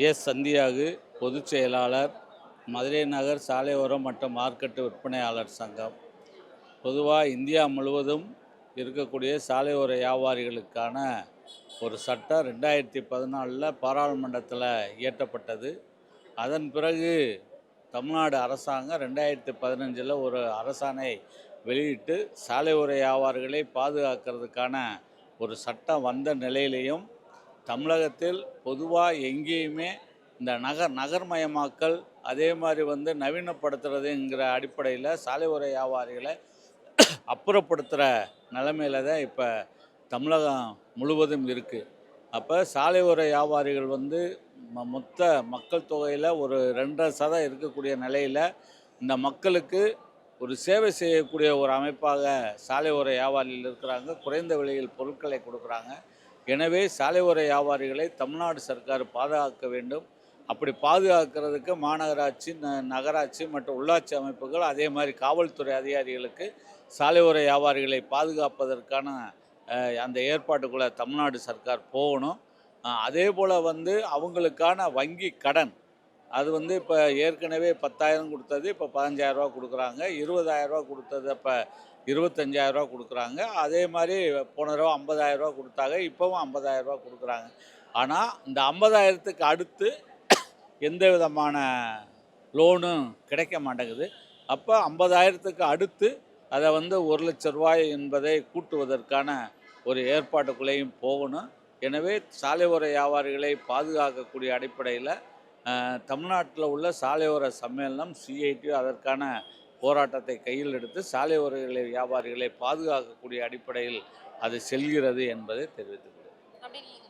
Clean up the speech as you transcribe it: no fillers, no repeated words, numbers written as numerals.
S. Santhiyagu, பொதுச் செயலாளர், மதுரை நகர் சாலையோரம் மற்றும் மார்க்கெட்டு விற்பனையாளர் சங்கம். பொதுவாக இந்தியா முழுவதும் இருக்கக்கூடிய சாலையோர வியாபாரிகளுக்கான ஒரு சட்டம் 2014 பாராளுமன்றத்தில் இயற்றப்பட்டது. அதன் பிறகு தமிழ்நாடு அரசாங்கம் 2015 ஒரு அரசாணை வெளியிட்டு சாலையோர வியாபாரிகளை பாதுகாக்கிறதுக்கான ஒரு சட்டம் வந்த நிலையிலையும் தமிழகத்தில் பொதுவாக எங்கேயுமே இந்த நகர்மயமாக்கல் அதே மாதிரி நவீனப்படுத்துறதுங்கிற அடிப்படையில் சாலையோர வியாபாரிகளை அப்புறப்படுத்துகிற நிலைமையில தான் இப்போ தமிழகம் முழுவதும் இருக்குது. அப்போ சாலையோர வியாபாரிகள் மொத்த மக்கள் தொகையில் ஒரு 2.5% இருக்கக்கூடிய நிலையில் இந்த மக்களுக்கு ஒரு சேவை செய்யக்கூடிய ஒரு அமைப்பாக சாலையோர வியாபாரிகள் இருக்கிறாங்க. குறைந்த விலையில் பொருட்களை கொடுக்குறாங்க. எனவே சாலையோர வியாபாரிகளை தமிழ்நாடு சர்க்கார் பாதுகாக்க வேண்டும். அப்படி பாதுகாக்கிறதுக்கு மாநகராட்சி, நகராட்சி மற்றும் உள்ளாட்சி அமைப்புகள் அதே மாதிரி காவல்துறை அதிகாரிகளுக்கு சாலையோர வியாபாரிகளை பாதுகாப்பதற்கான அந்த ஏற்பாட்டுக்குள்ளே தமிழ்நாடு சர்க்கார் போகணும். அதே போல் அவங்களுக்கான வங்கி கடன் அது இப்போ ஏற்கனவே 10,000 கொடுத்தது இப்போ 15,000 ரூபா கொடுக்குறாங்க. 20,000 ரூபா கொடுத்தது இப்போ 25,000 ரூபா கொடுக்குறாங்க. அதே மாதிரி போன தடவை 50,000 ரூபா கொடுத்தாங்க. இப்போவும் 50,000 ரூபா கொடுக்குறாங்க. ஆனால் இந்த 50,000த்துக்கு அடுத்து எந்த விதமான லோனும் கிடைக்க மாட்டேங்குது. அப்போ 50,000த்துக்கு அடுத்து அதை 1,00,000 ரூபாய் என்பதை கூட்டுவதற்கான ஒரு ஏற்பாட்டுக்குள்ளேயும் போகணும். எனவே சாலையோர வியாபாரிகளை பாதுகாக்கக்கூடிய அடிப்படையில் தமிழ்நாட்டில் உள்ள சாலையோர சம்மேளனம் CIT அதற்கான போராட்டத்தை கையில் எடுத்து சாலையோர வியாபாரிகளை பாதுகாக்கக்கூடிய அடிப்படையில் அது செல்கிறது என்பதை தெரிவித்துக் கொள்கிறேன்.